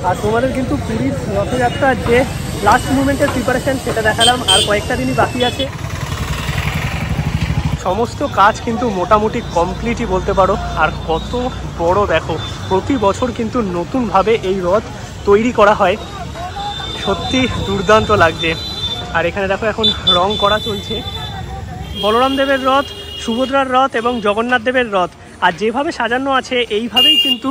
আর তোমাদের কিন্তু পুরীর রথযাত্রার যে লাস্ট মুভমেন্টের প্রিপারেশন সেটা দেখালাম, আর কয়েকটা দিনই বাকি আছে। সমস্ত কাজ কিন্তু মোটামুটি কমপ্লিটই বলতে পারো। আর কত বড় দেখো, প্রতি বছর কিন্তু নতুনভাবে এই রথ তৈরি করা হয়, সত্যি দুর্দান্ত লাগছে। আর এখানে দেখো এখন রং করা চলছে। বলরাম দেবের রথ, সুভদ্রার রথ এবং জগন্নাথ দেবের রথ, আর যেভাবে সাজানো আছে এইভাবেই কিন্তু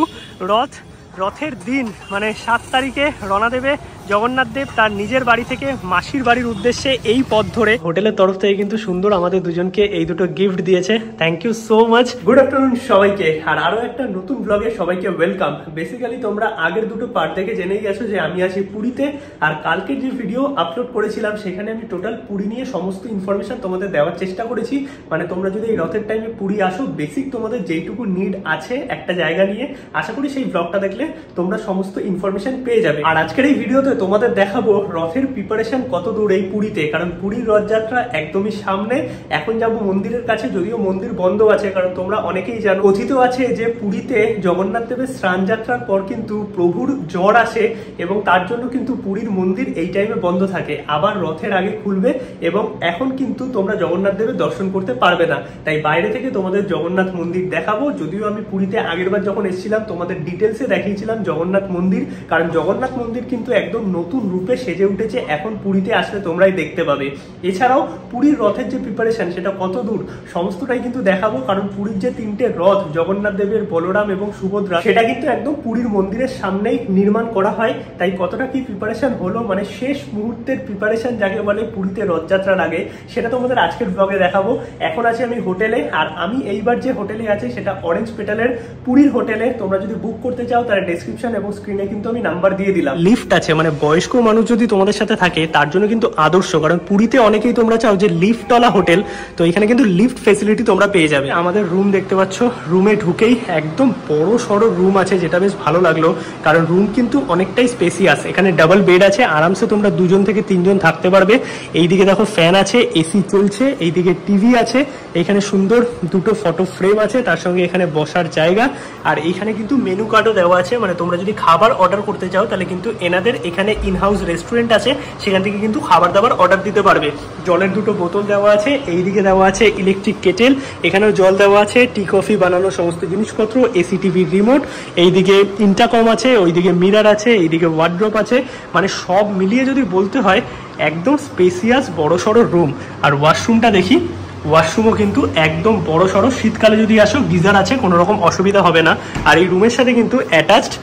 রথের দিন মানে 7 তারিখে রওনা দেবে জগন্নাথ দেব তার নিজের বাড়ি থেকে মাসির বাড়ির উদ্দেশ্যে এই পথ ধরে। হোটেলের তরফ থেকে কিন্তু সুন্দর আমাদের দুজনকে এই দুটো গিফট দিয়েছে, thank you so much. Good afternoon সবাইকে, আর আরো একটা নতুন ব্লগে সবাইকে ওয়েলকাম। বেসিক্যালি তোমরা আগের দুটো পার্ট থেকে জেনেই গেছো যে আমি আছি পুরীতে, আর কালকে যে ভিডিও আপলোড করেছিলাম সেখানে আমি টোটাল পুরী নিয়ে সমস্ত ইনফরমেশন তোমাদের দেওয়ার চেষ্টা করেছি। মানে তোমরা যদি এই রথের টাইমে পুরী আসো, বেসিক তোমাদের যেইটুকু নিড আছে একটা জায়গা নিয়ে, আশা করি সেই ব্লগটা দেখলে তোমরা সমস্ত ইনফরমেশন পেয়ে যাবে। আর আজকের এই ভিডিওতে তোমাদের দেখাবো রথের প্রিপারেশন কত দূর এই পুরীতে, কারণ পুরীর রথযাত্রা একদমই সামনে। এখন যাব মন্দিরের কাছে, যদিও মন্দির বন্ধ আছে, কারণ তোমরা অনেকেই জানো, কথিত আছে যে পুরীতে জগন্নাথ দেবের স্নান যাত্রার পর কিন্তু প্রভুর জ্বর আসে এবং তার জন্য কিন্তু পুরীর মন্দির এই টাইমে বন্ধ থাকে, আবার রথের আগে খুলবে। এবং এখন কিন্তু তোমরা জগন্নাথ দেবের দর্শন করতে পারবে না, তাই বাইরে থেকে তোমাদের জগন্নাথ মন্দির দেখাবো। যদিও আমি পুরীতে আগেরবার যখন এসেছিলাম তোমাদের ডিটেলসে দেখিয়েছিলাম জগন্নাথ মন্দির, কারণ জগন্নাথ মন্দির কিন্তু একদম নতুন রূপে সেজে উঠেছে, এখন পুরীতে আসলে তোমরাই দেখতে পাবে। এছাড়াও পুরীর রথের যে প্রিপারেশন সেটা কত দূর সমস্তটাই কিন্তু দেখাবো, কারণ পুরীর যে 3টে রথ জগন্নাথ দেবের, বলরাম এবং সুভদ্রা, সেটা কিন্তু একদম পুরীর মন্দিরের সামনেই নির্মাণ করা হয়। তাই কতটা কি প্রিপারেশন হলো, মানে শেষ মুহূর্তের প্রিপারেশন যাকে বলে পুরীতে রথযাত্রার আগে, সেটা তোমাদের আজকের ব্লগে দেখাবো। এখন আছি আমি হোটেলে, আর আমি এইবার যে হোটেলে আছি সেটা অরেঞ্জ পেটালের পুরীর হোটেলে। তোমরা যদি বুক করতে চাও তাহলে ডেসক্রিপশন এবং স্ক্রিনে কিন্তু আমি নাম্বার দিয়ে দিলাম। লিফট আছে, মানে বয়স্ক মানুষ যদি তোমাদের সাথে থাকে তার জন্য কিন্তু আদর্শ, কারণ পুরীতে অনেকেই তোমরা চাও যে লিফটওয়ালা হোটেল, তো এখানে কিন্তু লিফট ফেসিলিটি তোমরা পেয়ে যাবে। আমাদের রুম দেখতে পাচ্ছ, রুমে ঢুকেই একদম বড় সড়ো রুম আছে, যেটা বেশ ভালো লাগলো, কারণ রুম কিন্তু অনেকটাই স্পেসিয়াস। এখানে ডাবল বেড আছে, আরামসে তোমরা 2 থেকে 3 থাকতে পারবে। এইদিকে দেখো ফ্যান আছে, এসি চলছে, এইদিকে টিভি আছে, এখানে সুন্দর 2টো ফটো ফ্রেম আছে, তার সঙ্গে এখানে বসার জায়গা। আর এইখানে কিন্তু মেনু কার্ডও দেওয়া আছে, মানে তোমরা যদি খাবার অর্ডার করতে চাও তাহলে কিন্তু এনাদের এখানে ইনহাউস রেস্টুরেন্ট আছে, সেখান থেকে কিন্তু খাবার দাবার অর্ডার দিতে পারবে। জলের 2টো বোতল দেওয়া আছে, এইদিকে দেওয়া আছে ইলেকট্রিক কেটেল, এখানেও জল দেওয়া আছে, টি কফি বানানোর সমস্ত জিনিসপত্র, এসি টিভি রিমোট, এইদিকে ইন্টারকম আছে, ওইদিকে মিরার আছে, এইদিকে ওয়ার্ড্রপ আছে। মানে সব মিলিয়ে যদি বলতে হয় একদম স্পেসিয়াস বড় সড়ো রুম। আর ওয়াশরুমটা দেখি, ওয়াশরুমও কিন্তু একদম বড় সড়ো, শীতকালে যদি আসো গিজার আছে, কোনো রকম অসুবিধা হবে না। আর এই রুমের সাথে কিন্তু অ্যাটাচড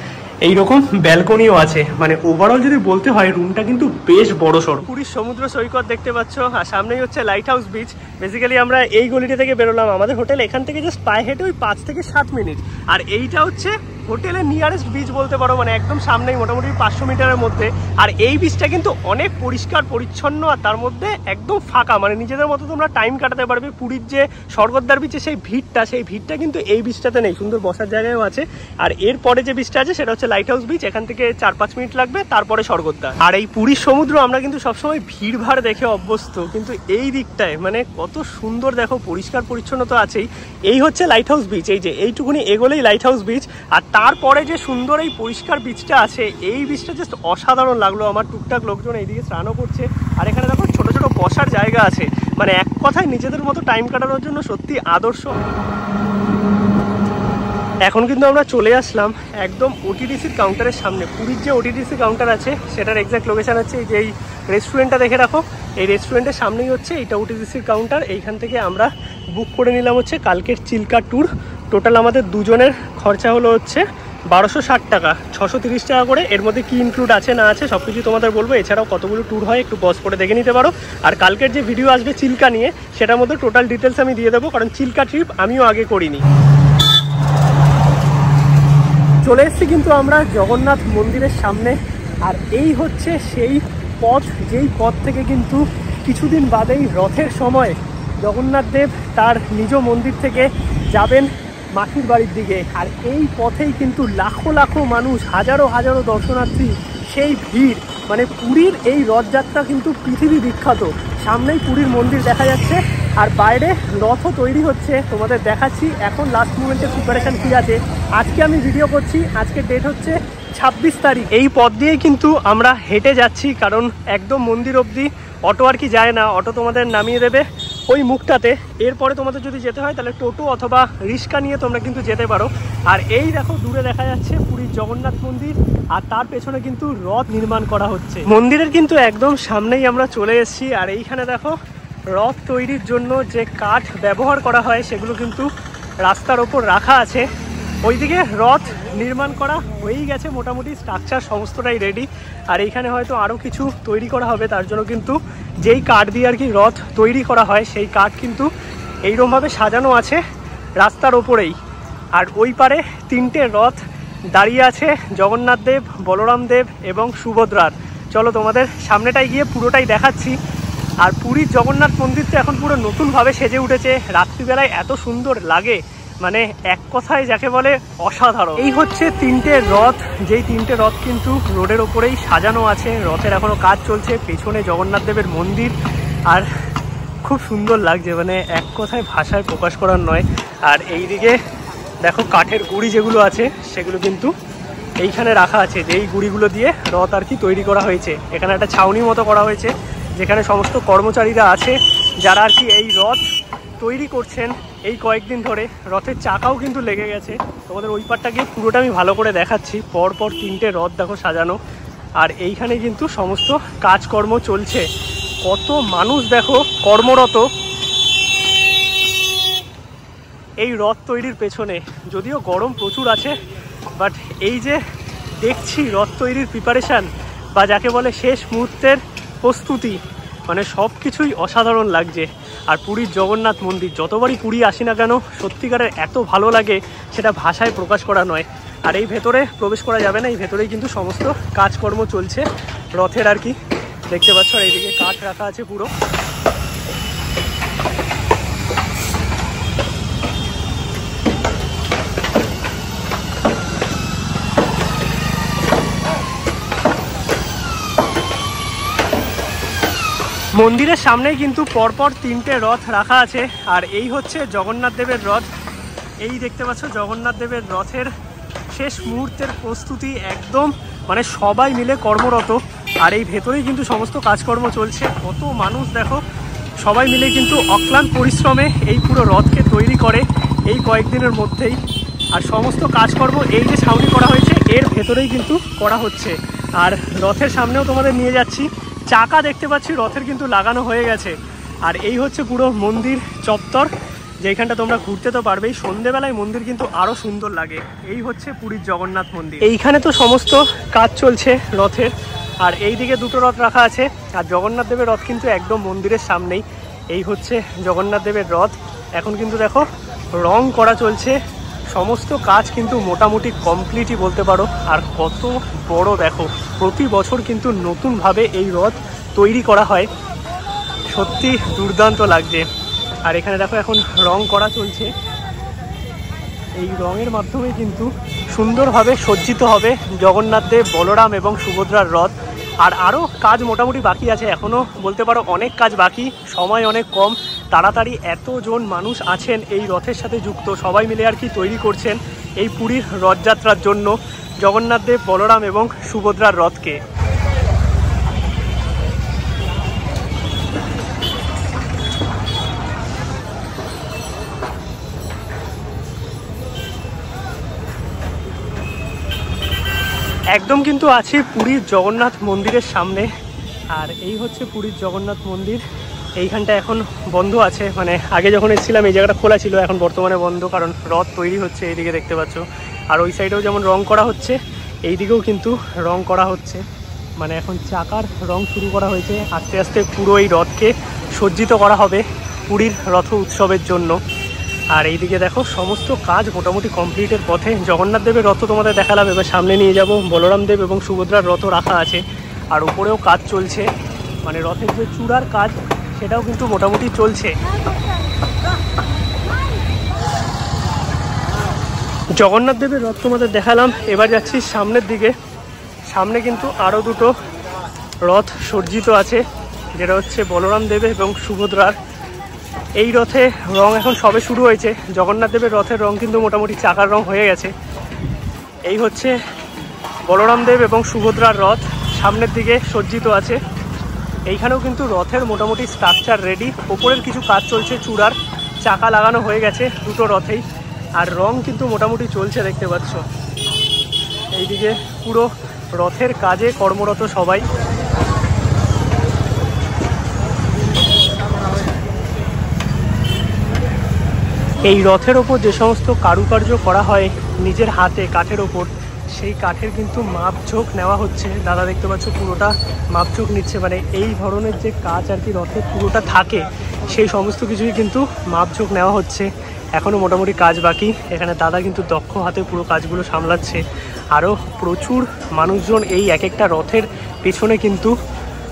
এইরকম ব্যালকনিও আছে। মানে ওভারঅল যদি বলতে হয় রুমটা কিন্তু বেশ বড় সড়ো। পুরীর সমুদ্র সৈকত দেখতে পাচ্ছ, আর সামনেই হচ্ছে লাইট হাউস বিচ। বেসিক্যালি আমরা এই গলিটা থেকে বেরোলাম, আমাদের হোটেল এখান থেকে জাস্ট পায়ে হেঁটে ওই 5 থেকে 7 মিনিট। আর এইটা হচ্ছে হোটেলের নিয়ারেস্ট বিচ বলতে পারো, মানে একদম সামনেই, মোটামুটি 500 মিটারের মধ্যে। আর এই বিচটা কিন্তু অনেক পরিষ্কার পরিচ্ছন্ন, আর তার মধ্যে একদম ফাঁকা, মানে নিজেদের মতো তোমরা টাইম কাটাতে পারবে। পুরীর যে স্বর্গদ্বার বিচে সেই ভিড়টা কিন্তু এই বিচটাতে নেই, সুন্দর বসার জায়গাও আছে। আর এরপরে যে বিচটা আছে সেটা হচ্ছে লাইট হাউস বিচ, এখান থেকে 4-5 মিনিট লাগবে, তারপরে স্বর্গদ্বার। আর এই পুরীর সমুদ্র আমরা কিন্তু সবসময় ভিড়ভাড় দেখে অভ্যস্ত, কিন্তু এই দিকটায় মানে কত সুন্দর দেখো, পরিষ্কার পরিচ্ছন্নতা আছেই। এই হচ্ছে লাইট হাউস বিচ, এই যে এইটুকুনি এগোলেই লাইট হাউস বিচ। আর তারপরে যে সুন্দর এই পরিষ্কার বিচটা আছে, এই বিচটা জাস্ট অসাধারণ লাগলো আমার। টুকটাক লোকজন এইদিকে স্নানও করছে, আর এখানে দেখো ছোট ছোট বসার জায়গা আছে, মানে এক কথায় নিজেদের মতো টাইম কাটানোর জন্য সত্যি আদর্শ। এখন কিন্তু আমরা চলে আসলাম একদম ওটিডিসির কাউন্টারের সামনে। পুরীর যে ওটিডিসি কাউন্টার আছে সেটার এক্সাক্ট লোকেশন হচ্ছে এই যে এই রেস্টুরেন্টটা দেখে রাখো, এই রেস্টুরেন্টের সামনেই হচ্ছে এইটা ওটিডিসির কাউন্টার। এইখান থেকে আমরা বুক করে নিলাম হচ্ছে কালকের চিল্কা ট্যুর। টোটাল আমাদের দুজনের খরচা হলো হচ্ছে 1260 টাকা, 630 টাকা করে। এর মধ্যে কি ইনক্লুড আছে না আছে সব কিছু তোমাদের বলবো। এছাড়াও কতগুলো ট্যুর হয় একটু পজ করে দেখে নিতে পারো। আর কালকের যে ভিডিও আসবে চিল্কা নিয়ে, সেটার মধ্যে টোটাল ডিটেলস আমি দিয়ে দেবো, কারণ চিল্কা ট্রিপ আমিও আগে করিনি। চলে এসেছি কিন্তু আমরা জগন্নাথ মন্দিরের সামনে, আর এই হচ্ছে সেই পথ, যেই পথ থেকে কিন্তু কিছুদিন বাদেই রথের সময় জগন্নাথ দেব তার নিজ মন্দির থেকে যাবেন মাসির বাড়ির দিকে। আর এই পথেই কিন্তু লাখো লাখো মানুষ, হাজারো হাজারো দর্শনার্থী, সেই ভিড়। মানে পুরীর এই রথযাত্রা কিন্তু পৃথিবী বিখ্যাত। সামনেই পুরীর মন্দির দেখা যাচ্ছে, আর বাইরে রথও তৈরি হচ্ছে, তোমাদের দেখাচ্ছি এখন লাস্ট মুমেন্টের প্রিপারেশান কী আছে। আজকে আমি ভিডিও করছি, আজকের ডেট হচ্ছে 26 তারিখ। এই পথ দিয়েই কিন্তু আমরা হেঁটে যাচ্ছি, কারণ একদম মন্দির অবধি অটো আর কি যায় না, অটো তোমাদের নামিয়ে দেবে ওই মুখটাতে। এরপরে তোমাদের যদি যেতে হয় তাহলে টোটো অথবা রিক্সা নিয়ে তোমরা কিন্তু যেতে পারো। আর এই দেখো দূরে দেখা যাচ্ছে পুরীর জগন্নাথ মন্দির, আর তার পেছনে কিন্তু রথ নির্মাণ করা হচ্ছে। মন্দিরের কিন্তু একদম সামনেই আমরা চলে এসেছি। আর এইখানে দেখো রথ তৈরির জন্য যে কাঠ ব্যবহার করা হয় সেগুলো কিন্তু রাস্তার ওপর রাখা আছে। ওইদিকে রথ নির্মাণ করা হয়েই গেছে, মোটামুটি স্ট্রাকচার সমস্তটাই রেডি। আর এইখানে হয়তো আরও কিছু তৈরি করা হবে, তার জন্য কিন্তু যেই কাঠ দিয়ে আর কি রথ তৈরি করা হয় সেই কাঠ কিন্তু এইরকমভাবে সাজানো আছে রাস্তার ওপরেই। আর ওই পারে 3টে রথ দাঁড়িয়ে আছে, জগন্নাথ দেব, বলরাম দেব এবং সুভদ্রার। চলো তোমাদের সামনেটাই গিয়ে পুরোটাই দেখাচ্ছি। আর পুরীর জগন্নাথ মন্দির তো এখন পুরো নতুনভাবে সেজে উঠেছে, রাত্রিবেলায় এত সুন্দর লাগে, মানে এক কথায় যাকে বলে অসাধারণ। এই হচ্ছে 3টে রথ, যেই 3টে রথ কিন্তু রোডের ওপরেই সাজানো আছে। রথের এখনো কাজ চলছে, পেছনে জগন্নাথ দেবের মন্দির, আর খুব সুন্দর লাগছে, মানে এক কথায় ভাষায় প্রকাশ করার নয়। আর এইদিকে দেখো কাঠের গুঁড়ি যেগুলো আছে সেগুলো কিন্তু এইখানে রাখা আছে, যেই গুঁড়িগুলো দিয়ে রথ আর কি তৈরি করা হয়েছে। এখানে একটা ছাউনি মতো করা হয়েছে, যেখানে সমস্ত কর্মচারীরা আছে যারা আর কি এই রথ তৈরি করছেন এই কয়েকদিন ধরে। রথের চাকাও কিন্তু লেগে গেছে, তোমাদের ওই পারটা গিয়ে পুরোটা আমি ভালো করে দেখাচ্ছি। পরপর 3টে রথ দেখো সাজানো, আর এইখানে কিন্তু সমস্ত কাজকর্ম চলছে। কত মানুষ দেখো কর্মরত এই রথ তৈরির পেছনে। যদিও গরম প্রচুর আছে, বাট এই যে দেখছি রথ তৈরির প্রিপারেশান, বা যাকে বলে শেষ মুহূর্তের প্রস্তুতি, মানে সব কিছুই অসাধারণ লাগছে। আর পুরীর জগন্নাথ মন্দির যতবারই পুরী আসি না কেন, সত্যিকারের এত ভালো লাগে সেটা ভাষায় প্রকাশ করা নয়। আর এই ভেতরে প্রবেশ করা যাবে না, এই ভেতরেই কিন্তু সমস্ত কাজকর্ম চলছে রথের আর কি। দেখতে পাচ্ছ আর এইদিকে কাঠ রাখা আছে পুরো। মন্দিরের সামনেই কিন্তু পরপর 3টে রথ রাখা আছে। আর এই হচ্ছে জগন্নাথ দেবের রথ। এই দেখতে পাচ্ছ জগন্নাথ দেবের রথের শেষ মুহূর্তের প্রস্তুতি একদম, মানে সবাই মিলে কর্মরত। আর এই ভেতরেই কিন্তু সমস্ত কাজকর্ম চলছে। কত মানুষ দেখো, সবাই মিলে কিন্তু অক্লান্ত পরিশ্রমে এই পুরো রথকে তৈরি করে এই কয়েকদিনের মধ্যেই। আর সমস্ত কাজকর্ম এই যে ছাউনি করা হয়েছে এর ভেতরেই কিন্তু করা হচ্ছে। আর রথের সামনেও তোমাদের নিয়ে যাচ্ছি, চাকা দেখতে পাচ্ছি রথের কিন্তু লাগানো হয়ে গেছে। আর এই হচ্ছে পুরো মন্দির চত্বর, যেখানটা তোমরা ঘুরতে তো পারবেই। সন্ধেবেলায় মন্দির কিন্তু আরও সুন্দর লাগে। এই হচ্ছে পুরীর জগন্নাথ মন্দির। এইখানে তো সমস্ত কাজ চলছে রথের। আর এই দিকে 2টো রথ রাখা আছে, আর জগন্নাথ দেবের রথ কিন্তু একদম মন্দিরের সামনেই। এই হচ্ছে জগন্নাথ দেবের রথ। এখন কিন্তু দেখো রং করা চলছে, সমস্ত কাজ কিন্তু মোটামুটি কমপ্লিটই বলতে পারো। আর কত বড় দেখো, প্রতি বছর কিন্তু নতুনভাবে এই রথ তৈরি করা হয়, সত্যি দুর্দান্ত লাগছে। আর এখানে দেখো এখন রং করা চলছে, এই রঙের মাধ্যমে কিন্তু সুন্দরভাবে সজ্জিত হবে জগন্নাথ দেব, বলরাম এবং সুভদ্রার রথ। আর আরও কাজ মোটামুটি বাকি আছে, এখনও বলতে পারো অনেক কাজ বাকি, সময় অনেক কম। তাড়াতাড়ি এতজন মানুষ আছেন এই রথের সাথে যুক্ত, সবাই মিলে আর কি তৈরি করছেন এই পুরীর রথযাত্রার জন্য জগন্নাথ দেব, বলরাম এবং সুভদ্রার রথকে। একদম কিন্তু আছি পুরীর জগন্নাথ মন্দিরের সামনে। আর এই হচ্ছে পুরীর জগন্নাথ মন্দির। এইখানটা এখন বন্ধ আছে, মানে আগে যখন এসেছিলাম এই জায়গাটা খোলা ছিল, এখন বর্তমানে বন্ধ, কারণ রথ তৈরি হচ্ছে এইদিকে দেখতে পাচ্ছ। আর ওই সাইডেও যেমন রং করা হচ্ছে, এই দিকেও কিন্তু রং করা হচ্ছে, মানে এখন চাকার রং শুরু করা হয়েছে। আস্তে আস্তে পুরো এই রথকে সজ্জিত করা হবে পুরীর রথ উৎসবের জন্য। আর এইদিকে দেখো সমস্ত কাজ মোটামুটি কমপ্লিটের পথে। জগন্নাথ দেবের রথ তোমাদের দেখালাম, এবার সামনে নিয়ে যাব বলরাম দেব এবং সুভদ্রার রথও রাখা আছে। আর উপরেও কাজ চলছে, মানে রথের যে চূড়ার কাজ সেটাও কিন্তু মোটামুটি চলছে। জগন্নাথ দেবের রথ তোমাদের দেখালাম, এবার যাচ্ছি সামনের দিকে। সামনে কিন্তু আরও 2টো রথ সজ্জিত আছে, যেটা হচ্ছে বলরাম দেব এবং সুভদ্রার। এই রথে রং এখন সবে শুরু হয়েছে। জগন্নাথ দেবের রথের রং কিন্তু মোটামুটি চাকার রং হয়ে গেছে। এই হচ্ছে বলরাম দেব এবং সুভদ্রার রথ সামনের দিকে সজ্জিত আছে। এইখানেও কিন্তু রথের মোটামুটি স্ট্রাকচার রেডি, ওপরের কিছু কাজ চলছে, চূড়ার চাকা লাগানো হয়ে গেছে দুটো রথেই, আর রং কিন্তু মোটামুটি চলছে দেখতে পাচ্ছ। এইদিকে পুরো রথের কাজে কর্মরত সবাই। এই রথের ওপর যে সমস্ত কারুকার্য করা হয় নিজের হাতে কাঠের ওপর, সেই কাঠের কিন্তু মাপঝোঁক নেওয়া হচ্ছে। দাদা দেখতে পাচ্ছ পুরোটা মাপঝোঁক নিচ্ছে, মানে এই ধরনের যে কাজ আর কি রথের পুরোটা থাকে সেই সমস্ত কিছুই কিন্তু মাপঝোঁক নেওয়া হচ্ছে। এখনও মোটামুটি কাজ বাকি। এখানে দাদা কিন্তু দক্ষ হাতে পুরো কাজগুলো সামলাচ্ছে। আরও প্রচুর মানুষজন এই এক একটা রথের পেছনে কিন্তু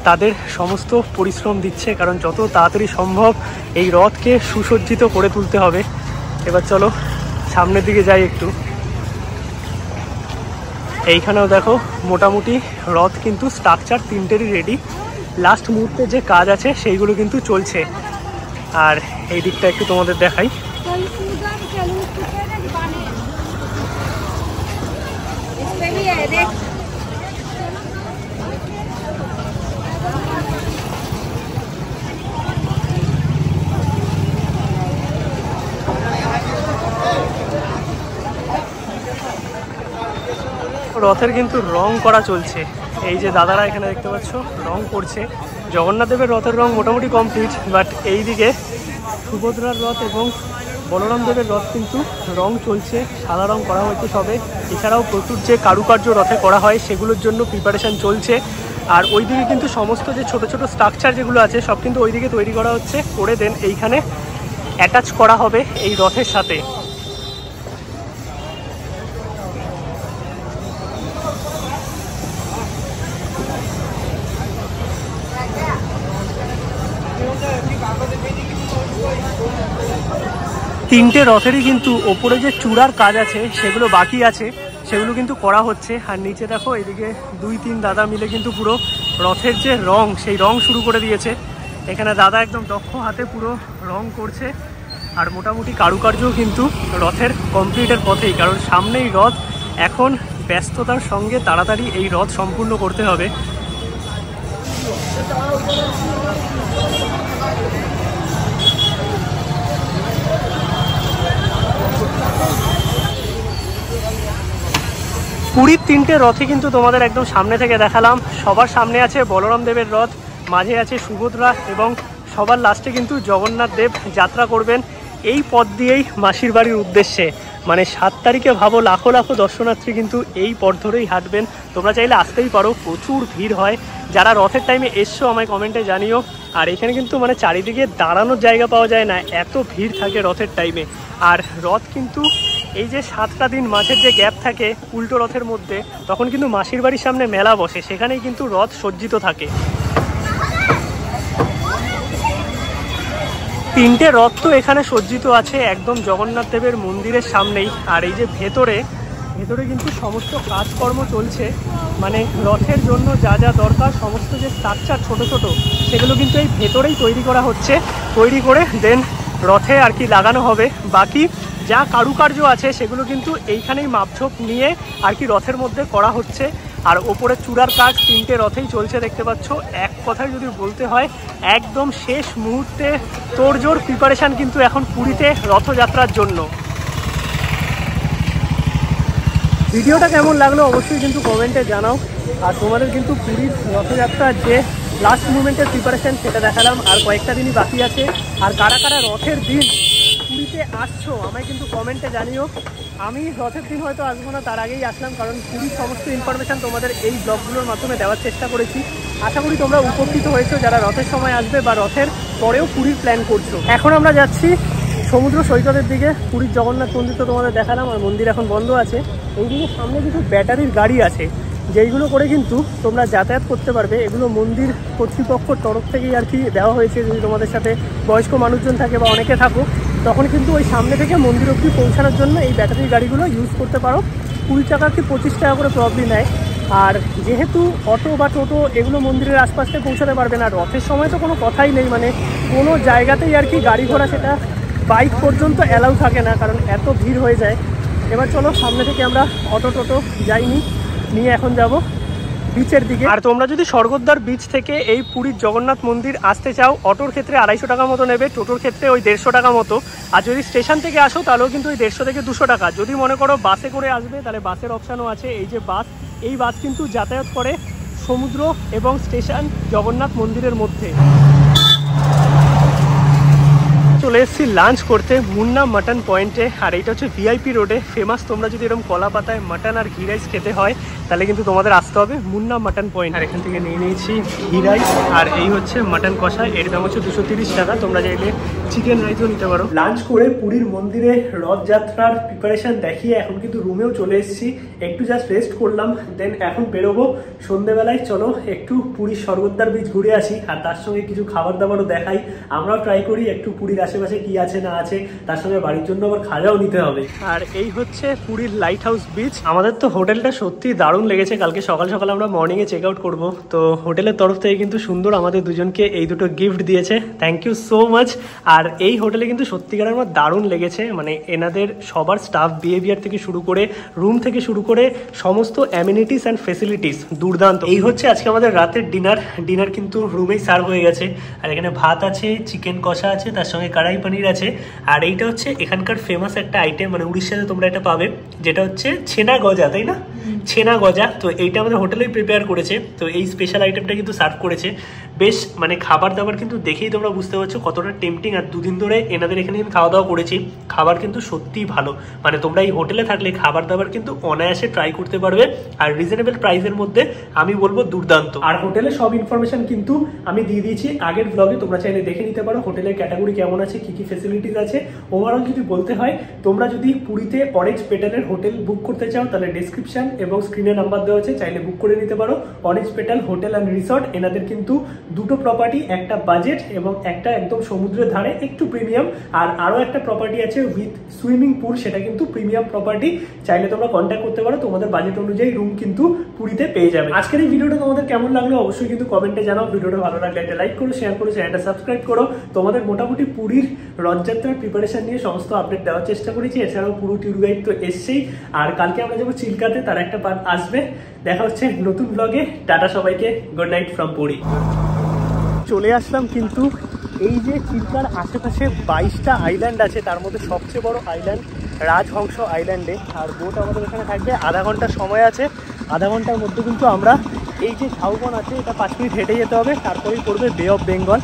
তাদের সমস্ত পরিশ্রম দিচ্ছে, কারণ যত তাড়াতাড়ি সম্ভব এই রথকে সুসজ্জিত করে তুলতে হবে। এবার চলো সামনের দিকে যাই একটু। এইখানেও দেখো মোটামুটি রথ কিন্তু স্ট্রাকচার তিনটেরই রেডি, লাস্ট মুহূর্তে যে কাজ আছে সেইগুলো কিন্তু চলছে। আর এই দিকটা একটু তোমাদের দেখাই। রথের কিন্তু রং করা চলছে, এই যে দাদারা এখানে দেখতে পাচ্ছ রং করছে। জগন্নাথ দেবের রথের রং মোটামুটি কমপ্লিট, বাট এইদিকে সুভদ্রার রথ এবং বলরাম দেবের রথ কিন্তু রং চলছে, সাদা রং করা হয়েছে সবে। এছাড়াও প্রচুর যে কারুকার্য রথে করা হয় সেগুলোর জন্য প্রিপারেশান চলছে। আর ওইদিকে কিন্তু সমস্ত যে ছোট ছোট স্ট্রাকচার যেগুলো আছে সব কিন্তু ওইদিকে তৈরি করা হচ্ছে, করে দেন এইখানে অ্যাটাচ করা হবে এই রথের সাথে। তিনটে রথেরই কিন্তু ওপরে যে চূড়ার কাজ আছে সেগুলো বাকি আছে, সেগুলো কিন্তু করা হচ্ছে। আর নিচে দেখো এদিকে 2-3 দাদা মিলে কিন্তু পুরো রথের যে রং সেই রং শুরু করে দিয়েছে। এখানে দাদা একদম দক্ষ হাতে পুরো রং করছে। আর মোটামুটি কারুকার্যও কিন্তু রথের কমপ্লিটের পথেই, কারণ সামনেই রথ, এখন ব্যস্ততার সঙ্গে তাড়াতাড়ি এই রথ সম্পূর্ণ করতে হবে। পুরীর তিনটে রথই কিন্তু তোমাদের একদম সামনে থেকে দেখালাম। সবার সামনে আছে বলরাম দেবের রথ, মাঝে আছে সুভদ্রা এবং সবার লাস্টে কিন্তু জগন্নাথ দেব যাত্রা করবেন এই পথ দিয়েই মাসির বাড়ির উদ্দেশ্যে। মানে 7 তারিখে ভাবো লাখো লাখো দর্শনার্থী কিন্তু এই পথ ধরেই হাঁটবেন। তোমরা চাইলে আসতেই পারো, প্রচুর ভিড় হয়। যারা রথের টাইমে এসছো আমায় কমেন্টে জানিও। আর এখানে কিন্তু মানে চারিদিকে দাঁড়ানোর জায়গা পাওয়া যায় না, এত ভিড় থাকে রথের টাইমে। আর রথ কিন্তু এই যে 7টা দিন মাঝের যে গ্যাপ থাকে উল্টো রথের মধ্যে, তখন কিন্তু মাসির বাড়ির সামনে মেলা বসে, সেখানেই কিন্তু রথ সজ্জিত থাকে। তিনটে রথ তো এখানে সজ্জিত আছে একদম জগন্নাথ দেবের মন্দিরের সামনেই। আর এই যে ভেতরে কিন্তু সমস্ত কাজকর্ম চলছে, মানে রথের জন্য যা যা দরকার সমস্ত যে স্ট্রাকচার ছোট ছোট সেগুলো কিন্তু এই ভেতরেই তৈরি করা হচ্ছে। তৈরি করে দেন রথে আর কি লাগানো হবে। বাকি যা কারুকার্য আছে সেগুলো কিন্তু এইখানেই মাপঝোঁক নিয়ে আর কি রথের মধ্যে করা হচ্ছে। আর ওপরে চূড়ার কাজ তিনটে রথেই চলছে দেখতে পাচ্ছ। এক কথায় যদি বলতে হয় একদম শেষ মুহূর্তে তোড়জোড় প্রিপারেশান কিন্তু এখন পুরীতে রথযাত্রার জন্য। ভিডিওটা কেমন লাগলো অবশ্যই কিন্তু কমেন্টে জানাও। আর তোমাদের কিন্তু পুরীর রথযাত্রার যে লাস্ট মুভমেন্টের প্রিপারেশান সেটা দেখালাম, আর কয়েকটা দিনই বাকি আছে। আর কারা কারা রথের দিন পুরীতে আসছো আমায় কিন্তু কমেন্টে জানিও। আমি রথের দিন হয়তো আসবো না, তার আগেই আসলাম, কারণ পুরীর সমস্ত ইনফরমেশান তোমাদের এই ব্লগগুলোর মাধ্যমে দেওয়ার চেষ্টা করেছি। আশা করি তোমরা উপকৃত হয়েছো যারা রথের সময় আসবে বা রথের পরেও পুরীর প্ল্যান করছো। এখন আমরা যাচ্ছি সমুদ্র সৈকতের দিকে। পুরীর জগন্নাথ মন্দির তো তোমাদের দেখালাম, আর মন্দির এখন বন্ধ আছে। এইদিকে সামনে কিছু ব্যাটারির গাড়ি আছে যেইগুলো করে কিন্তু তোমরা যাতায়াত করতে পারবে। এগুলো মন্দির কর্তৃপক্ষর তরফ থেকেই আর কি দেওয়া হয়েছে। যদি তোমাদের সাথে বয়স্ক মানুষজন থাকে বা অনেকে থাকো তখন কিন্তু ওই সামনে থেকে মন্দির অবধি পৌঁছানোর জন্য এই ব্যাটারির গাড়িগুলো ইউজ করতে পারো। 20 টাকা কি 25 টাকা করে প্রবলি নেয়। আর যেহেতু অটো বা টোটো এগুলো মন্দিরের আশপাশে পৌঁছাতে পারবে না, রথের সময় তো কোনো কথাই নেই, মানে কোনো জায়গাতেই আর কি গাড়ি ঘোড়া সেটা বাইক পর্যন্ত অ্যালাউ থাকে না, কারণ এত ভিড় হয়ে যায়। এবার চলো সামনে থেকে আমরা অটো টোটো যাইনি, নিয়ে এখন যাব বিচের দিকে। আর তোমরা যদি স্বর্গদ্বার বিচ থেকে এই পুরীর জগন্নাথ মন্দির আসতে চাও, অটোর ক্ষেত্রে 250 টাকা মতো নেবে, টোটোর ক্ষেত্রে ওই 150 টাকা মতো। আর যদি স্টেশন থেকে আসো তাহলেও কিন্তু ওই 150 থেকে 200 টাকা। যদি মনে করো বাসে করে আসবে তাহলে বাসের অপশানও আছে। এই যে বাস, এই বাস কিন্তু যাতায়াত করে সমুদ্র এবং স্টেশন জগন্নাথ মন্দিরের মধ্যে। চলে এসেছি লাঞ্চ করতে মুন্না মাটন পয়েন্টে। আর এইটা হচ্ছে ভিআইপি রোডে ফেমাস। তোমরা যদি এরকম কলা পাতায় মাটন আর ঘি রাইস খেতে হয় তাহলে কিন্তু তোমাদের আসতে হবে মুন্না মাটন পয়েন্ট। আর এখান থেকে নিয়ে নিয়েছি ঘি রাইস, আর এই হচ্ছে মাটন কষা, এর দাম হচ্ছে 230 টাকা। তোমরা চাইলে চিকেন রাইসও নিতে পারো। লাঞ্চ করে পুরীর মন্দিরে রথযাত্রার প্রিপারেশন দেখিয়ে এখন কিন্তু রুমেও চলে এসেছি, একটু জাস্ট রেস্ট করলাম, দেন এখন বেরোবো সন্ধ্যেবেলায়। চলো একটু পুরীর স্বর্গদ্বার বিচ ঘুরে আসি, আর তার সঙ্গে কিছু খাবার দাবারও দেখাই। আমরাও ট্রাই করি একটু পুরীর আশেপাশে কি আছে না আছে, তার সঙ্গে বাড়ির জন্য আবার খাওয়াও নিতে হবে। আর এই হচ্ছে পুরীর লাইট হাউস বিচ। আমাদের তো হোটেলটা সত্যি দারুণ লেগেছে। কালকে সকাল সকাল আমরা মর্নিংয়ে চেক আউট করবো, তো হোটেলের তরফ থেকে কিন্তু সুন্দর আমাদের দুজনকে এই দুটো গিফট দিয়েছে, থ্যাংক ইউ সো মাচ। আর এই হোটেলে কিন্তু সত্যিকার আমার দারুণ লেগেছে, মানে এনাদের সবার স্টাফ বিহেভিয়ার থেকে শুরু করে রুম থেকে শুরু করে সমস্ত অ্যামিনিটিস অ্যান্ড ফেসিলিটিস দুর্দান্ত। এই হচ্ছে আজকে আমাদের রাতের ডিনার কিন্তু রুমেই সার্ভ হয়ে গেছে। আর এখানে ভাত আছে, চিকেন কষা আছে, তার সঙ্গে কড়াই পানির আছে। আর এইটা হচ্ছে এখানকার ফেমাস একটা আইটেম, মানে উড়িষ্যাতে তোমরা এটা পাবে, যেটা হচ্ছে ছেনা গজা, তাই না? ছেনা গজা। তো এইটা আমাদের হোটেলেই প্রিপেয়ার করেছে, তো এই স্পেশাল আইটেমটা কিন্তু সার্ভ করেছে। বেশ মানে খাবার দাবার কিন্তু দেখেই তোমরা বুঝতে পারছো কতটা টেম্পটিং। আর দুদিন ধরে এনাদের এখানে আমি খাওয়া দাওয়া করেছি, খাবার কিন্তু সত্যিই ভালো। মানে তোমরা এই হোটেলে থাকলে খাবার দাবার কিন্তু অনায়াসে ট্রাই করতে পারবে, আর রিজনেবল প্রাইসের মধ্যে আমি বলবো দুর্দান্ত। আর হোটেলের সব ইনফরমেশন কিন্তু আমি দিয়ে দিয়েছি আগের ব্লগে, তোমরা চাইলে দেখে নিতে পারো হোটেলের ক্যাটাগরি কেমন আছে, কি কি ফেসিলিটিস আছে। ওভারঅল যদি বলতে হয়, তোমরা যদি পুরীতে অরেঞ্জ পেটালের হোটেল বুক করতে চাও তাহলে ডেসক্রিপশন এবং স্ক্রিনে নাম্বার দেওয়া আছে, চাইলে বুক করে নিতে পারো। Orange petal hotel and resort, এনাদের কিন্তু দুটো প্রপার্টি, একটা বাজেট এবং একটা একদম সমুদ্রের ধারে একটু প্রিমিয়াম। আর আরও একটা প্রপার্টি আছে উইথ সুইমিং পুল, সেটা কিন্তু প্রিমিয়াম প্রপার্টি। চাইলে তোমরা কন্ট্যাক্ট করতে পারো, তোমাদের বাজেট অনুযায়ী রুম কিন্তু পুরীতে পেয়ে যাবে। আজকের এই ভিডিওটা তোমাদের কেমন লাগলো অবশ্যই কিন্তু কমেন্টে জানাও। ভিডিওটা ভালো লাগলে একটা লাইক করো, শেয়ার করো, চ্যানেলটা সাবস্ক্রাইব করো। তোমাদের মোটামুটি পুরীর রথযাত্রার প্রিপারেশন নিয়ে সমস্ত আপডেট দেওয়ার চেষ্টা করেছি। এছাড়াও পুরো ট্যুর গাইড তো এসছেই, আর কালকে আমরা যাবো চিল্কাতে, তার একটা পার্ট আসবে। দেখা হচ্ছে নতুন ব্লগে। টাটা সবাইকে, গুড নাইট ফ্রম পুরী। চলে আসলাম কিন্তু এই যে চিল্কার আশেপাশে 22টা আইল্যান্ড আছে, তার মধ্যে সবচেয়ে বড় আইল্যান্ড রাজহংস আইল্যান্ডে। আর বোট আমাদের এখানে থাকবে, আধা ঘন্টার সময় আছে। আধা ঘন্টার মধ্যে কিন্তু আমরা এই যে ঝাউবন আছে, এটা 5 মিনিট হেঁটে যেতে হবে, তারপরেই পড়বে বে অফ বেঙ্গল।